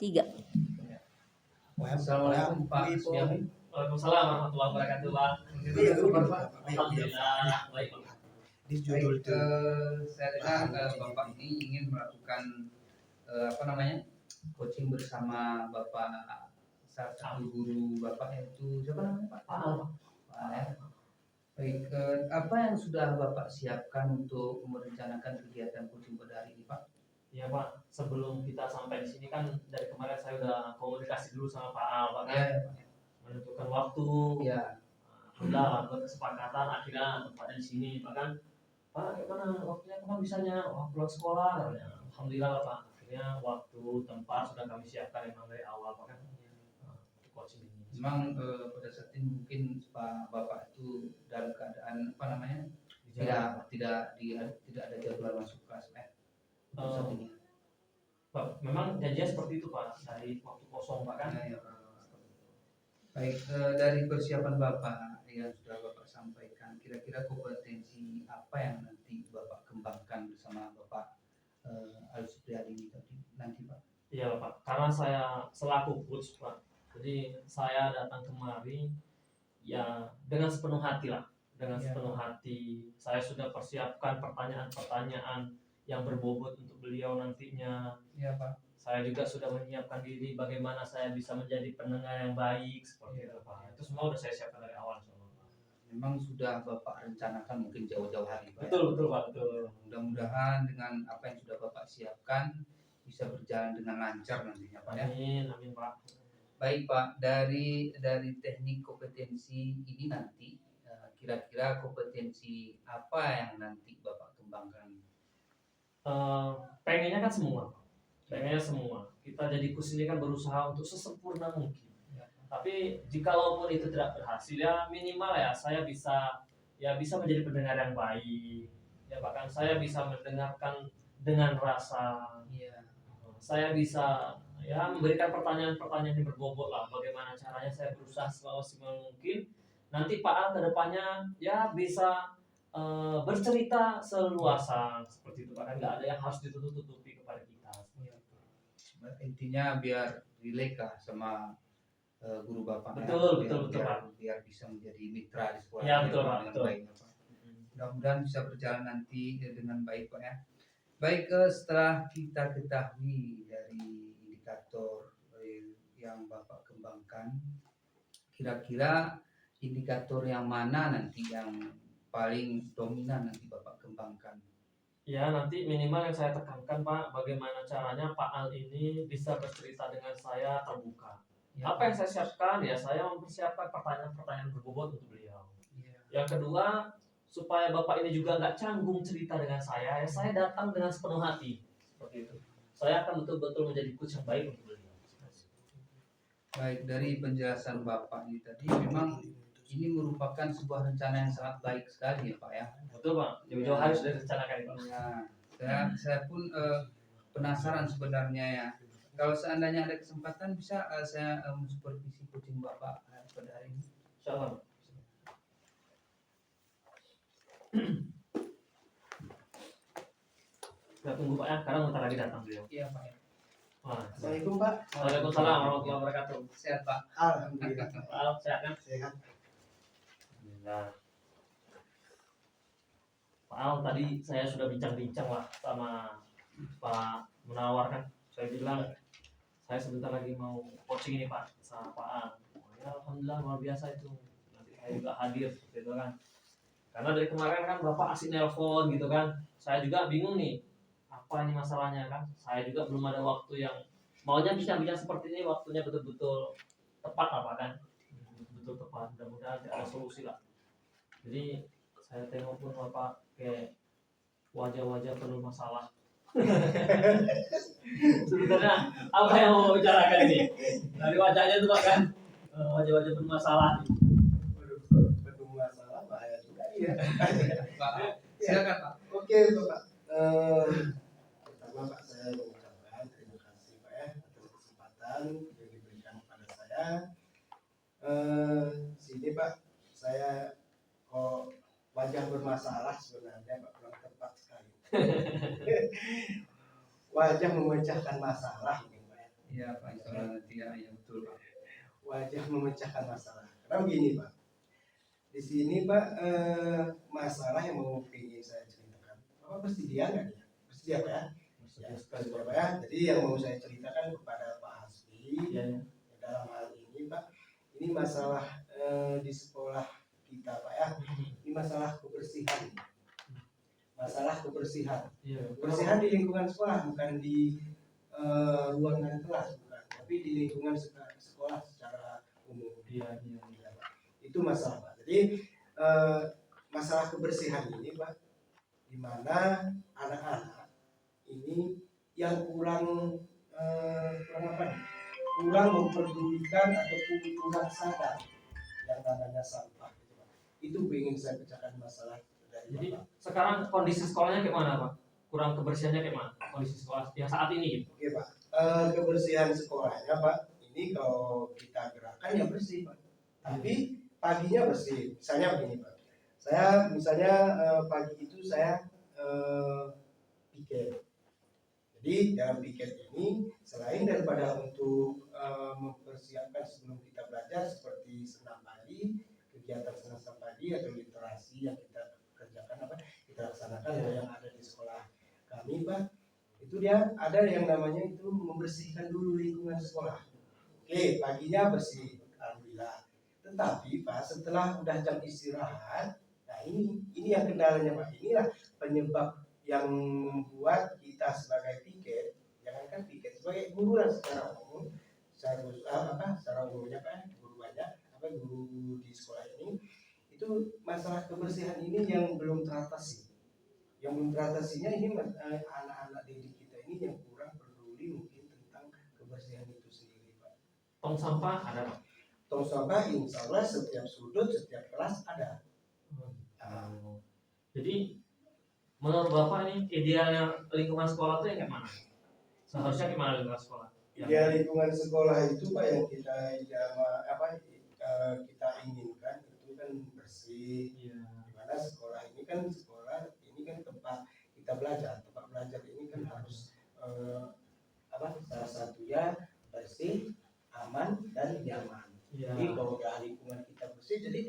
3. Assalamualaikum Pak Suyami. Waalaikumsalam warahmatullahi wabarakatuh Pak. Alhamdulillah baik Pak. Saya dengar Bapak ini ingin melakukan coaching bersama Bapak, salah satu guru Bapak, yaitu siapa namanya Pak? Pak. Baik, apa yang sudah Bapak siapkan untuk merencanakan kegiatan coaching pada hari ini Pak? Ya Pak, sebelum kita sampai di sini kan dari kemarin saya udah komunikasi dulu sama Pak Al, Pak kan, Ya, menentukan waktu. Ya. Alhamdulillah berkesepakatan akhirnya tempatnya di sini, Pak kan. Pak, gimana waktunya kapan bisanya? Pulang sekolah katanya. Alhamdulillah Pak, akhirnya waktu tempat sudah kami siapkan memang dari awal Pak kan. Untuk coaching ini. Memang pada saat ini mungkin Pak Bapak itu dalam keadaan tidak ada jadwal masuk kelas saat ini. Pak, memang janjinya seperti itu Pak, dari waktu kosong Pak kan. Ya. Baik, dari persiapan Bapak yang sudah Bapak sampaikan, kira-kira kompetensi apa yang nanti Bapak kembangkan bersama Bapak Al-Supriyadi ini nanti Pak? Iya Pak, karena saya selaku coach Pak, jadi saya datang kemari ya dengan sepenuh hati lah, sepenuh hati. Saya sudah persiapkan pertanyaan-pertanyaan yang berbobot untuk beliau nantinya. Iya Pak. Saya juga sudah menyiapkan diri bagaimana saya bisa menjadi pendengar yang baik seperti itu Pak. Itu semua sudah saya siapkan dari awal semua. Memang sudah Bapak rencanakan mungkin jauh-jauh hari Pak. Betul Pak, betul. Mudah-mudahan dengan apa yang sudah Bapak siapkan bisa berjalan dengan lancar nantinya Pak ya. Amin Pak. Baik Pak, dari teknik kompetensi ini nanti kira-kira kompetensi apa yang nanti Bapak kembangkan? Pengennya kan semua. Kita jadi coach ini kan berusaha untuk sesempurna mungkin. Tapi jikalaupun itu tidak berhasil ya minimal ya saya bisa menjadi pendengar yang baik. Ya bahkan saya bisa mendengarkan dengan rasa. Saya bisa memberikan pertanyaan-pertanyaan yang berbobot lah. Bagaimana caranya saya berusaha semaksimal mungkin. Nanti Pak Al kedepannya ya bisa bercerita seluasan seperti itu Pak, kan nggak ada yang harus ditutup-tutupi kepada kita. Intinya biar relate lah sama guru Bapak. Betul Pak. Biar bisa menjadi mitra di sekolah. Ya betul Pak. Mudah-mudahan bisa berjalan nanti dengan baik Pak ya. Baik, setelah kita ketahui dari indikator yang Bapak kembangkan, kira-kira indikator yang mana nanti yang paling dominan nanti Bapak kembangkan? Ya nanti minimal yang saya tekankan Pak, bagaimana caranya Pak Al ini bisa bercerita dengan saya terbuka. Apa yang saya siapkan ya saya mempersiapkan pertanyaan-pertanyaan berbobot untuk beliau. Yang kedua, supaya Bapak ini juga nggak canggung cerita dengan saya, ya saya datang dengan sepenuh hati seperti itu. Saya akan betul-betul menjadi coach yang baik untuk beliau. Baik, dari penjelasan Bapak ini tadi memang ini merupakan sebuah rencana yang sangat baik sekali ya Pak ya. Betul Pak, jauh-jauh hari sudah direncanakan Pak. Ya, saya pun penasaran sebenarnya ya. Kalau seandainya ada kesempatan bisa saya supervisi coaching Bapak pada hari ini. Insyaallah. Kita tunggu Pak ya, karena bentar lagi datang beliau. Iya Pak ya. Assalamualaikum Pak. Waalaikumsalam warahmatullahi wabarakatuh. Sehat Pak. Alhamdulillah. Pak, sehat kan? Sehat. Alhamdulillah. Pak Al, tadi saya sudah bincang-bincang lah sama Pak Munawar kan. Saya bilang saya sebentar lagi mau coaching ini Pak sama Pak Al. Ya alhamdulillah luar biasa itu. Nanti saya juga hadir seperti itu kan. Karena dari kemarin kan Bapak asik nelpon gitu kan. Saya juga bingung nih. Apa ini masalahnya kan? Saya juga belum ada waktu yang maunya bincang-bincang seperti ini, waktunya betul-betul tepat apa kan? Betul tepat. Mudah-mudahan ada solusi lah. Jadi saya tengok pun Bapak kayak wajah-wajah penuh masalah. Sebenarnya apa yang mau bicarakan ini? Dari wajahnya itu Pak kan, wajah-wajah penuh masalah. Penuh masalah bahaya juga ya. Pak, silakan Pak. Oke Pak. Pertama Pak saya mengucapkan terima kasih Pak ya atas kesempatan yang diberikan kepada saya. Sini Pak, saya kok wajah bermasalah sebenarnya Pak, kurang tepat sekali. Wajah memecahkan masalah mungkin Pak ya. Iya Pak, insya Allah nanti ya, ya betul Pak. Wajah memecahkan masalah. Karena begini Pak, di sini Pak, masalah yang mau ingin saya ceritakan. Bapak bersedia nggak nih? Bersedia Pak ya? Ya, bersedia Pak ya. Jadi yang mau saya ceritakan kepada Pak Hasbi, Iya, ya. dalam hal ini Pak, ini masalah di sekolah kita Pak ya. Ini masalah kebersihan. Masalah kebersihan. Iya. Kebersihan di lingkungan sekolah, bukan di ruangan kelas, bukan, tapi di lingkungan sekolah secara umum. Iya, iya. Ya, Pak. Itu masalah Pak. Jadi masalah kebersihan ini Pak, di mana anak-anak ini yang kurang apa nih? Kurang memperdulikan ataupun kurang sadar yang namanya sampah gitu, Pak. Itu ingin saya pecahkan masalah dari Jadi Bapak. sekarang kondisi sekolahnya kayak mana Pak? Kurang kebersihannya kayak mana? Kondisi sekolah yang saat ini gitu. Oke Pak, kebersihan sekolahnya Pak, ini kalau kita gerakan ya bersih Pak. Tapi paginya bersih. Misalnya begini Pak, saya misalnya pagi itu saya piket. Jadi dalam piket ini selain daripada untuk mempersiapkan sebelum kita belajar seperti senam pagi, kegiatan senam pagi atau literasi yang kita kerjakan kita laksanakan yang ada di sekolah kami Pak, itu dia ada yang namanya itu membersihkan dulu lingkungan sekolah. Oke, paginya bersih, alhamdulillah. Tetapi Pak, setelah udah jam istirahat, nah ini yang kendalanya Pak. Inilah penyebab yang membuat kita sebagai piket, jangankan piket, sebagai guru lah secara umum, secara umumnya Pak, guru di sekolah ini, itu masalah kebersihan ini yang belum teratasi. Yang belum teratasinya ini anak-anak didik kita ini yang kurang peduli mungkin tentang kebersihan itu sendiri Pak. Tong sampah ada Pak? Tong sampah insya Allah setiap sudut, setiap kelas ada. Jadi menurut Bapak ini idealnya lingkungan sekolah itu yang kayak mana? Seharusnya gimana lingkungan sekolah? Ya lingkungan sekolah itu Pak yang kita kita inginkan itu kan bersih. Iya. Dimana sekolah ini kan tempat kita belajar. Tempat belajar ini kan harus salah satunya bersih, aman dan nyaman. Iya. Jadi kalau lingkungan kita bersih, jadi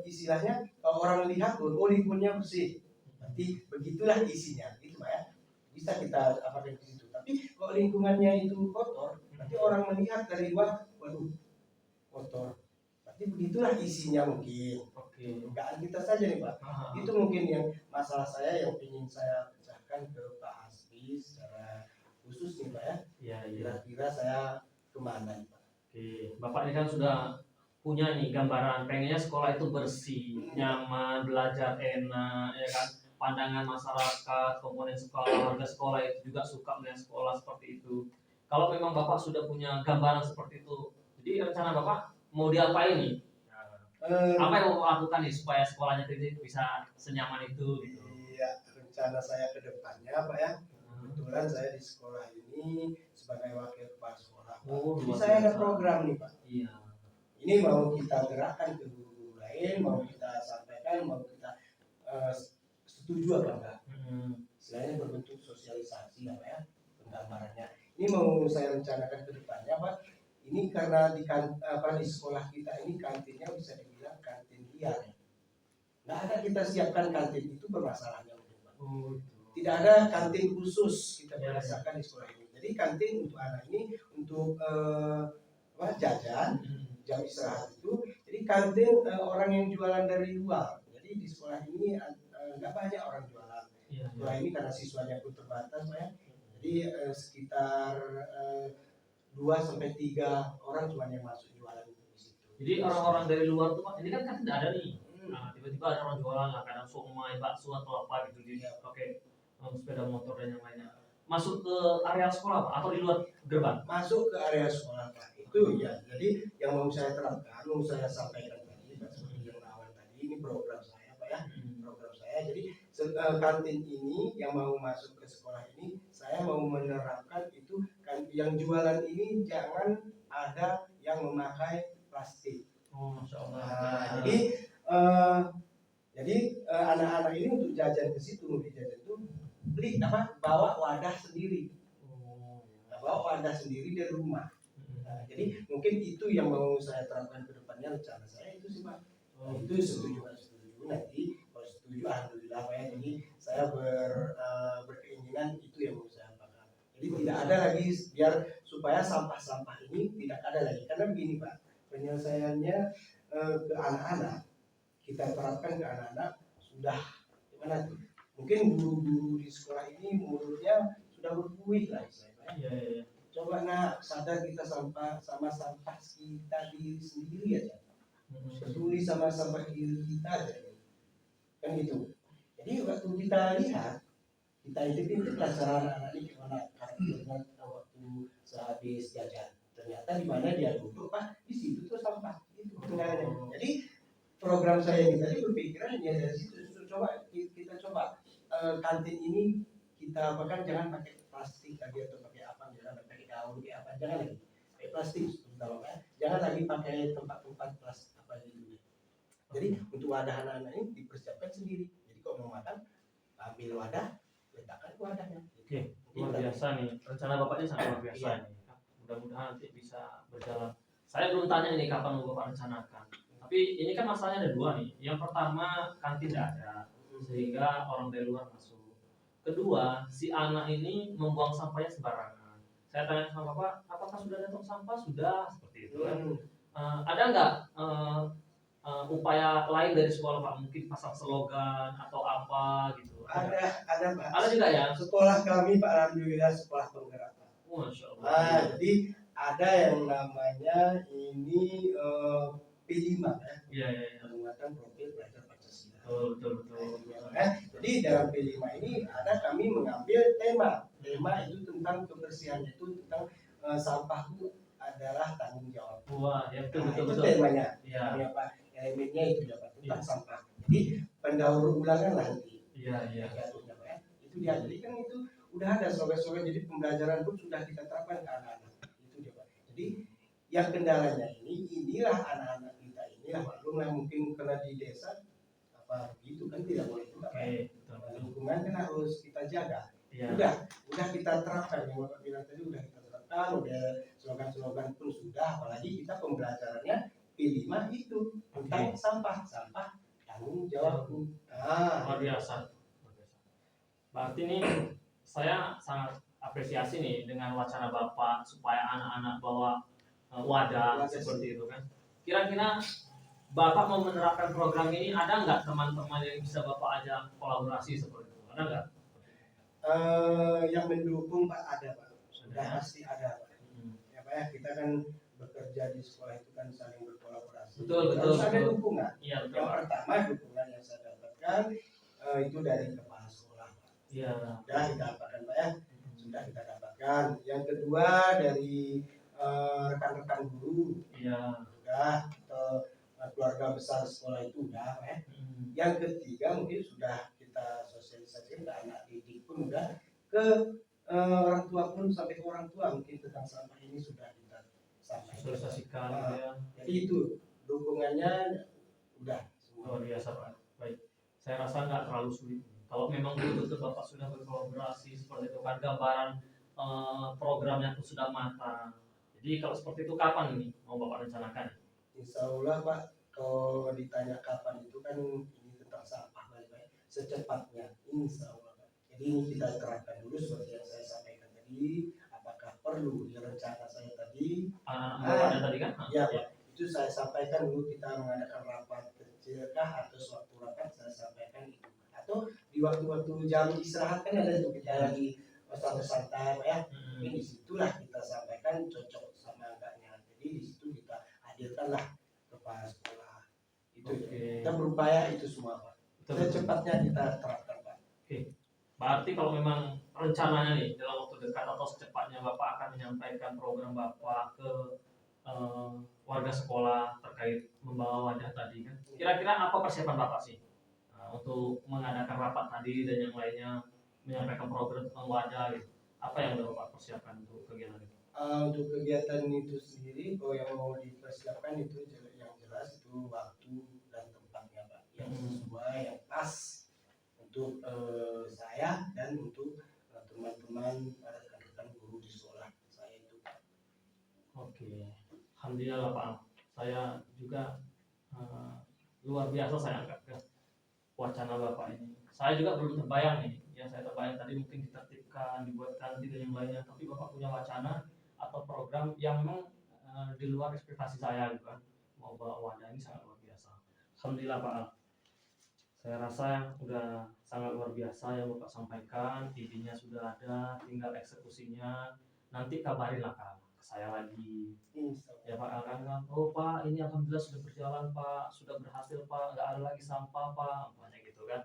istilahnya kalau orang lihat oh lingkungannya bersih, berarti begitulah isinya, gitu Pak ya. Bisa kita apakan di situ. Tapi kalau lingkungannya itu kotor, nanti orang melihat dari luar, waduh kotor. Berarti begitulah isinya mungkin. Oke. Dugaan kita saja nih Pak. Itu mungkin yang masalah saya yang ingin saya pecahkan ke Pak Hasbi secara khusus nih Pak ya. Iya, iya. Kira-kira saya kemana nih Pak? Oke, Bapak ini kan sudah punya nih gambaran pengennya sekolah itu bersih, nyaman, belajar enak, ya kan? Pandangan masyarakat, komponen sekolah, warga sekolah itu juga suka dengan sekolah seperti itu. Kalau memang Bapak sudah punya gambaran seperti itu, jadi rencana Bapak mau diapain nih? Apa yang mau lakukan nih supaya sekolahnya bisa senyaman itu? Gitu. Iya, rencana saya ke depannya Pak ya. Kebetulan saya di sekolah ini sebagai wakil kepala sekolah. Oh, jadi saya ada program nih Pak. Iya. Ini mau kita gerakkan ke guru lain, mau kita sampaikan, mau kita setuju apa enggak? Istilahnya berbentuk sosialisasi apa ya penggambarannya. Ini mau saya rencanakan ke depannya Pak. Ini karena di sekolah kita ini kantinnya bisa dibilang kantin liar. Nggak ada kita siapkan kantin, itu bermasalahnya Pak. Tidak ada kantin khusus kita berdasarkan di sekolah ini. Jadi kantin untuk anak ini untuk jajan jam istirahat itu. Jadi kantin orang yang jualan dari luar. Jadi di sekolah ini nggak banyak orang jualan. Sekolah ini karena siswanya pun terbatas Pak ya. Jadi sekitar 2-3 orang cuma yang masuk jualan di situ. Jadi orang-orang dari luar tuh Pak, ini kan tidak ada nih. Nah, tiba-tiba ada orang jualan lah, kadang somai, bakso atau apa gitu dia pakai sepeda motor dan yang lainnya. Masuk ke area sekolah Pak atau di luar gerbang? Masuk ke area sekolah Pak. Itu ya. Jadi yang mau saya terapkan, mau saya sampaikan tadi Pak, seperti yang awal tadi, ini program saya Pak ya. Program saya. Jadi kantin ini yang mau masuk ke sekolah ini, saya mau menerapkan itu kan yang jualan ini jangan ada yang memakai plastik. Oh, Masya Allah. Nah, jadi anak-anak ini untuk jajan ke situ, jajan itu beli bawa wadah sendiri. membawa wadah sendiri dari rumah. Nah, jadi mungkin itu yang mau saya terapkan ke depannya, rencana saya itu sih Pak. Nah, itu setuju nggak setuju, nanti kalau setuju alhamdulillah Pak ya. Jadi saya berkeinginan itu yang mau saya lakukan. Jadi tidak ada lagi, biar supaya sampah-sampah ini tidak ada lagi. Karena begini Pak, penyelesaiannya ke anak-anak, kita terapkan ke anak-anak sudah gimana tuh? Mungkin guru-guru di sekolah ini mulutnya sudah berbuih lah istilahnya. Iya. Coba nak sadar kita sama sampah kita diri sendiri aja. Peduli sama sampah diri kita aja. Kan gitu. Jadi waktu kita lihat, kita intip lah cara anak-anak ini gimana karakternya waktu sehabis jajan. Ternyata di mana dia duduk Pak, di situ tuh sampah. Itu kendalanya. Jadi program saya ini tadi berpikiran ya dari situ. Coba kita coba kantin ini kita apakan, jangan pakai plastik lagi atau pakai apa, jangan pakai daun kayak apa, jangan lagi pakai plastik terutama kan, jangan lagi pakai tempat-tempat plastik apa gitu. Jadi untuk wadah anak-anak ini dipersiapkan sendiri. Jadi kalau mau makan ambil wadah, letakkan wadahnya. Oke, luar biasa nih, rencana bapaknya sangat luar biasa nih. Mudah-mudahan nanti bisa berjalan. Saya belum tanya ini kapan mau bapak rencanakan. Tapi ini kan masalahnya ada dua nih. Yang pertama kantin tidak ada, sehingga orang dari luar masuk. Kedua, si anak ini membuang sampahnya sembarangan. Saya tanya sama bapak, apakah sudah datang sampah? Sudah, seperti itu kan. Ada nggak upaya lain dari sekolah Pak? Mungkin pasang slogan atau apa gitu? Ada Pak. Ada juga ya. Sekolah kami Pak alhamdulillah sekolah penggerak. Masya Allah. Jadi ada yang namanya ini P5 ya. Iya. Penguatan profil pelajar Pancasila. Betul. Jadi dalam P5 ini ada kami mengambil tema. Tema itu tentang kebersihan, itu tentang sampah itu adalah tanggung jawab. Wah, ya betul. Itu temanya. Iya. Apa elemennya itu ya Pak, tentang sampah. Jadi pendaur ulangan nanti. Iya. Jatuhnya Pak ya. Itu dia. Jadi kan itu udah ada slogan-slogan, jadi pembelajaran pun sudah kita terapkan ke anak-anak. Itu dia Pak. Jadi yang kendalanya inilah anak-anak kita inilah maklumlah mungkin karena di desa apa gitu kan tidak boleh juga Pak. Lingkungan kan harus kita jaga. Iya. Udah kita terapkan yang Bapak bilang tadi, udah kita terapkan, udah slogan-slogan pun sudah, apalagi kita pembelajarannya P5 itu tentang sampah tanggung jawabku. Luar biasa. Berarti nih saya sangat apresiasi nih dengan wacana Bapak supaya anak-anak bawa wadah seperti itu kan. Kira-kira Bapak mau menerapkan program ini, ada nggak teman-teman yang bisa Bapak ajak kolaborasi seperti itu? Ada nggak? Yang mendukung Pak ada Pak, sudah pasti ada Pak. Ya Pak ya, kita kan bekerja di sekolah itu kan saling berkolaborasi. Betul. Harus ada dukungan. Iya, betul. Yang pertama dukungan yang saya dapatkan itu dari kepala sekolah Pak. Iya. Sudah kita dapatkan Pak ya, sudah kita dapatkan. Yang kedua dari rekan-rekan guru. Iya. Sudah, keluarga besar sekolah itu udah Pak ya. Yang ketiga mungkin sudah kita sosialisasikan ke anak didik pun udah, ke orang tua pun, sampai ke orang tua mungkin tentang sampah ini sudah kita sampaikan. Sosialisasikan ya. Jadi itu dukungannya udah semua. Luar biasa Pak. Baik. Saya rasa nggak terlalu sulit. Kalau memang betul-betul Bapak sudah berkolaborasi seperti itu kan, gambaran programnya pun sudah matang. Jadi kalau seperti itu kapan ini mau Bapak rencanakan? Insya Allah Pak, kalau ditanya kapan itu kan ini tentang sampah Pak, secepatnya Insya Allah Pak. Jadi ini kita terapkan dulu seperti yang saya sampaikan tadi. Apakah perlu di rencana saya tadi? Ada tadi kan? Ya Pak, itu saya sampaikan dulu, kita mengadakan rapat kecilkah atau suatu rapat saya sampaikan itu. Atau di waktu-waktu jam istirahat kan ada itu kita lagi santai-santai Pak ya. Ini disitulah kita sampaikan cocok sama enggaknya. Jadi disitu kita hadirkanlah kepala sekolah. Itu kita berupaya itu semua Pak. Secepatnya kita terapkan Pak. Berarti kalau memang rencananya nih dalam waktu dekat atau secepatnya Bapak akan menyampaikan program Bapak ke warga sekolah terkait membawa wadah tadi kan. Kira-kira apa persiapan Bapak sih untuk mengadakan rapat tadi dan yang lainnya, menyampaikan program tentang wadah gitu? Apa yang udah Bapak persiapkan untuk kegiatan itu? Untuk kegiatan itu sendiri, kalau yang mau dipersiapkan itu yang jelas itu waktu dan tempatnya Pak, yang sesuai, yang pas untuk saya dan untuk teman-teman rekan-rekan guru di sekolah saya. Oke, alhamdulillah lah Pak Al. Saya juga eh, luar biasa saya angkat ke wacana Bapak ini. Saya juga belum terbayang nih, yang saya terbayang tadi mungkin ditertibkan, dibuatkan tidak yang lainnya, tapi Bapak punya wacana atau program yang memang di luar ekspektasi saya gitu kan. Mau bawa wadah ini sangat luar biasa. Alhamdulillah Pak Al. Saya rasa udah sangat luar biasa yang Bapak sampaikan, idenya sudah ada, tinggal eksekusinya. Nanti kabarinlah Kak, ke saya lagi. Ya Pak Akan kan, oh Pak ini alhamdulillah sudah berjalan Pak, sudah berhasil Pak, nggak ada lagi sampah Pak, banyak gitu kan.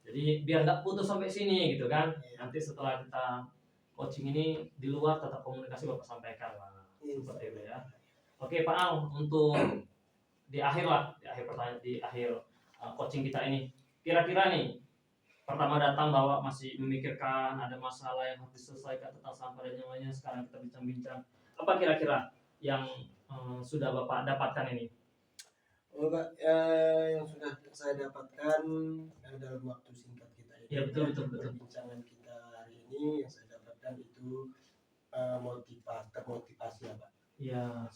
Jadi biar nggak putus sampai sini gitu kan. Nanti setelah kita coaching ini di luar tetap komunikasi Bapak sampaikan lah, seperti itu ya. Oke Pak Al, untuk di akhir lah, di akhir pertanyaan, di akhir coaching kita ini, kira-kira nih pertama datang bahwa masih memikirkan ada masalah yang harus diselesaikan tentang sampah dan yang lainnya, sekarang kita bincang-bincang apa kira-kira yang sudah Bapak dapatkan ini? Oh, Pak, yang sudah saya dapatkan dalam waktu singkat kita ini, Ya betul betul betul. perbincangan kita hari ini yang saya dapatkan itu termotivasi ya Pak. Ya,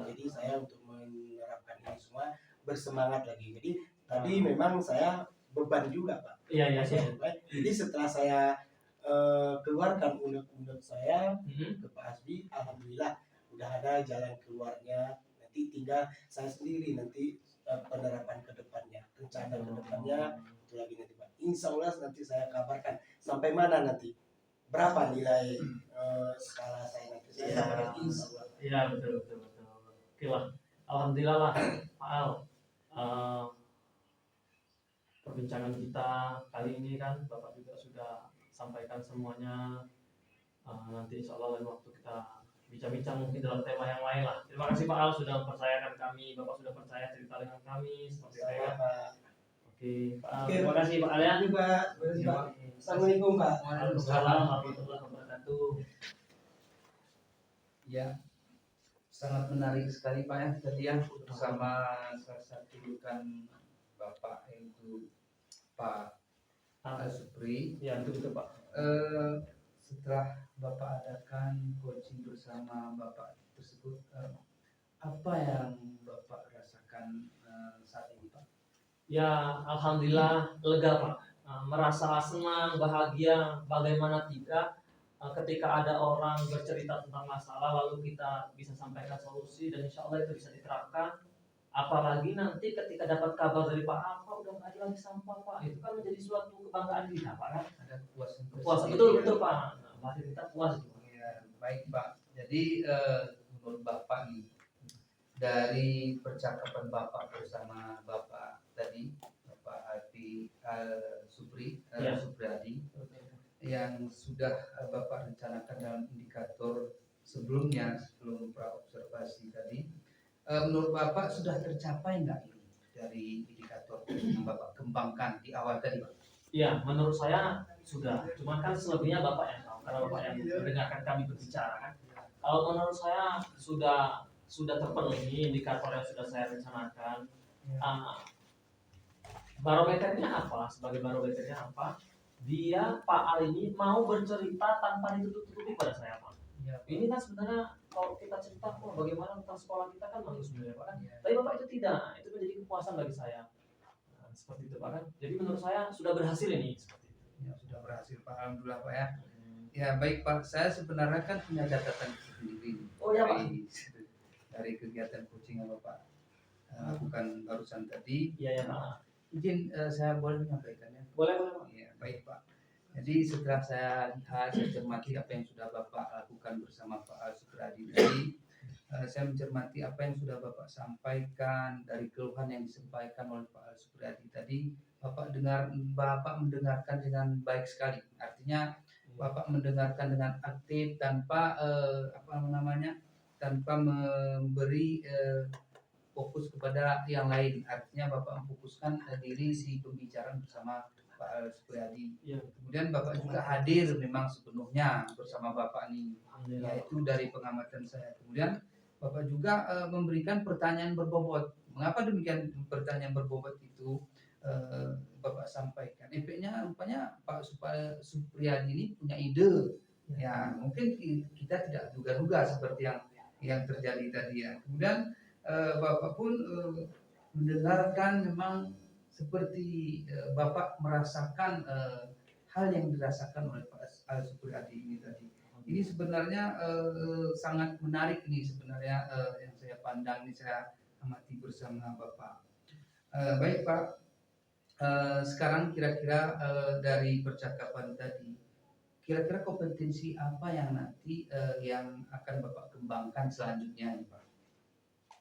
Jadi saya untuk menerapkan ini semua bersemangat lagi. Jadi tadi memang saya beban juga Pak. iya iya iya. Jadi setelah saya keluarkan unek-unek saya ke Pak Asbi, alhamdulillah udah ada jalan keluarnya. Nanti tinggal saya sendiri nanti penerapan ke depannya, rencana ke depannya itu lagi nanti Pak. Insya Allah nanti saya kabarkan sampai mana nanti, berapa nilai skala saya nanti saya kabarkan insya Allah. Iya betul betul betul. Oke lah, alhamdulillah lah Pak Al. Perbincangan kita kali ini kan Bapak juga sudah sampaikan semuanya. Nanti insya Allah lain waktu kita bincang-bincang mungkin dalam tema yang lain lah. Terima kasih Pak Al sudah mempercayakan kami, Bapak sudah percaya cerita dengan kami seperti itu ya. Oke, Pak Al. Terima kasih Pak Al ya. Pak. Assalamualaikum Pak. Waalaikumsalam warahmatullahi wabarakatuh. Ya, sangat menarik sekali Pak ya tadi ya, bersama salah satu rekan Bapak yaitu Pak Supri. Ya itu betul Pak. Setelah Bapak adakan coaching bersama Bapak tersebut, apa yang Bapak rasakan saat ini Pak? Ya alhamdulillah lega Pak. Merasa senang, bahagia, bagaimana tidak ketika ada orang bercerita tentang masalah lalu kita bisa sampaikan solusi dan insya Allah itu bisa diterapkan. Apalagi nanti ketika dapat kabar dari Pak Al, Pak udah nggak ada lagi sampah Pak, itu kan menjadi suatu kebanggaan kita Pak kan. Ada kepuasan Puas betul betul Pak. Batin kita puas. Ya, baik Pak. Jadi menurut Bapak nih, dari percakapan Bapak bersama Bapak tadi, Bapak Adi Supri, Ya. Supriyadi, yang sudah Bapak rencanakan dalam indikator sebelumnya, sebelum praobservasi tadi, menurut Bapak sudah tercapai nggak ini dari indikator yang Bapak kembangkan di awal tadi Pak? Iya, menurut saya sudah. Cuman kan selebihnya Bapak yang tahu, karena Bapak yang mendengarkan kami berbicara kan. Kalau menurut saya sudah terpenuhi indikator yang sudah saya rencanakan. Barometernya apa? Sebagai barometernya apa? Dia Pak Al ini mau bercerita tanpa ditutup-tutupi pada saya Pak. Ya, Ini kan sebenarnya kalau kita cerita bagaimana tentang sekolah kita kan bagus sebenarnya Pak kan. Ya. Tapi Bapak itu tidak, itu menjadi kepuasan bagi saya. Seperti itu Pak kan. Jadi menurut saya sudah berhasil ini seperti itu. Ya, sudah berhasil Pak, alhamdulillah Pak ya. Ya baik Pak, saya sebenarnya kan punya catatan sendiri Oh ya Pak. dari kegiatan coaching yang Bapak lakukan barusan tadi. Iya ya Pak. Izin saya boleh menyampaikan ya? Boleh boleh Pak. Ya, baik Pak. Jadi setelah saya lihat, saya cermati apa yang sudah Bapak lakukan bersama Pak Supriyadi tadi, saya mencermati apa yang sudah Bapak sampaikan dari keluhan yang disampaikan oleh Pak Supriyadi tadi. Bapak mendengarkan dengan baik sekali. Artinya Bapak mendengarkan dengan aktif tanpa tanpa memberi fokus kepada yang lain. Artinya Bapak memfokuskan diri si pembicaraan bersama Pak Supriyadi. Iya. Kemudian Bapak juga hadir memang sepenuhnya bersama Bapak ini. Alhamdulillah. Yaitu dari pengamatan saya. Kemudian Bapak juga memberikan pertanyaan berbobot. Mengapa demikian pertanyaan berbobot itu Bapak sampaikan? Efeknya rupanya Pak Supriyadi ini punya ide. Ya, mungkin kita tidak duga-duga seperti yang yang terjadi tadi ya. Kemudian Bapak pun mendengarkan memang seperti Bapak merasakan hal yang dirasakan oleh Pak Al Supriyadi ini tadi. Ini sebenarnya sangat menarik nih sebenarnya yang saya pandang ini, saya amati bersama Bapak. Baik Pak, sekarang kira-kira dari percakapan tadi, kira-kira kompetensi apa yang nanti yang akan Bapak kembangkan selanjutnya nih Pak?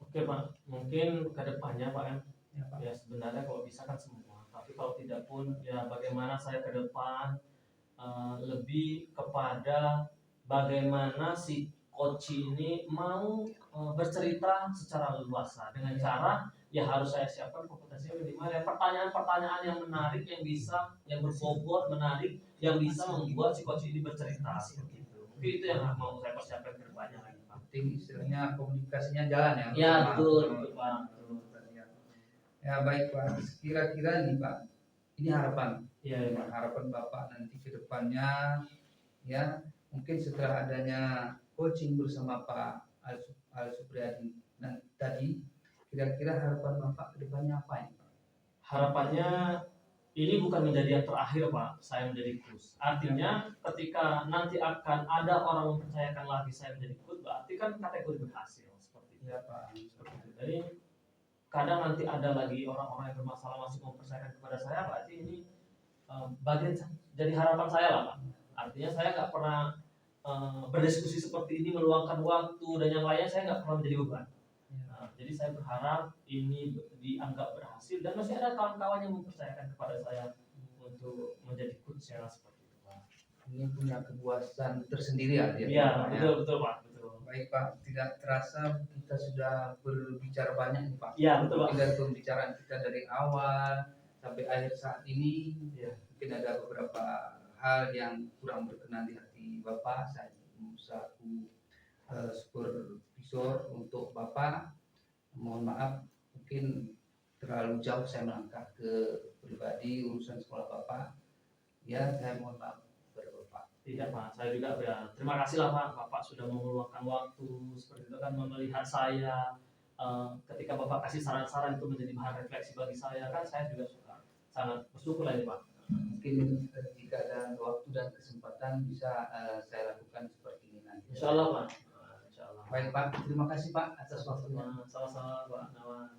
Oke Pak, mungkin ke depannya Pak Ya, Pak. ya sebenarnya kalau bisa kan semua, tapi kalau tidak pun ya bagaimana saya ke depan lebih kepada bagaimana si coach ini mau bercerita secara leluasa dengan cara ya harus saya siapkan kompetensinya minimal ya pertanyaan-pertanyaan yang menarik yang bisa yang berbobot menarik yang bisa membuat si coach ini bercerita seperti itu. Mungkin itu yang mau saya persiapkan ke depannya lagi Pak. Penting istilahnya komunikasinya jalan ya. Ya Sama- betul Pak. Ya baik Pak, kira-kira nih Pak, ini harapan, Iya Pak. harapan Bapak nanti ke depannya ya, mungkin setelah adanya coaching bersama Pak Al Supriyadi tadi, kira-kira harapan Bapak ke depannya apa ya Pak? Harapannya ini bukan menjadi yang terakhir Pak, saya menjadi coach. Artinya ketika nanti akan ada orang mempercayakan lagi saya menjadi coach, berarti kan kategori berhasil seperti itu. Ya Pak. Seperti itu. Jadi kadang nanti ada lagi orang-orang yang bermasalah masih mempercayakan kepada saya, berarti ini bagian jadi harapan saya lah Pak. Artinya saya nggak pernah berdiskusi seperti ini, meluangkan waktu dan yang lainnya saya nggak pernah menjadi beban. Jadi saya berharap ini dianggap berhasil dan masih ada kawan-kawan yang mempercayakan kepada saya untuk menjadi coach ya seperti itu Pak. Ini punya kepuasan tersendiri ya. Iya betul Pak, betul. Baik Pak, tidak terasa kita sudah berbicara banyak nih Pak. Iya betul Pak. Dari pembicaraan kita dari awal sampai akhir saat ini, Iya. mungkin ada beberapa hal yang kurang berkenan di hati Bapak. Saya selaku supervisor untuk Bapak, mohon maaf mungkin terlalu jauh saya melangkah ke pribadi urusan sekolah Bapak. Ya, saya mohon maaf kepada Bapak. Tidak Pak, saya juga ya terima kasih lah Pak, Bapak sudah meluangkan waktu seperti itu kan melihat saya ketika Bapak kasih saran-saran itu menjadi bahan refleksi bagi saya kan saya juga suka sangat bersyukur lah ini Pak. Mungkin jika ada waktu dan kesempatan bisa saya lakukan seperti ini nanti. Insya Allah Pak. Insya Allah. Baik Pak, terima kasih Pak atas waktunya. Sama-sama Pak Nawan.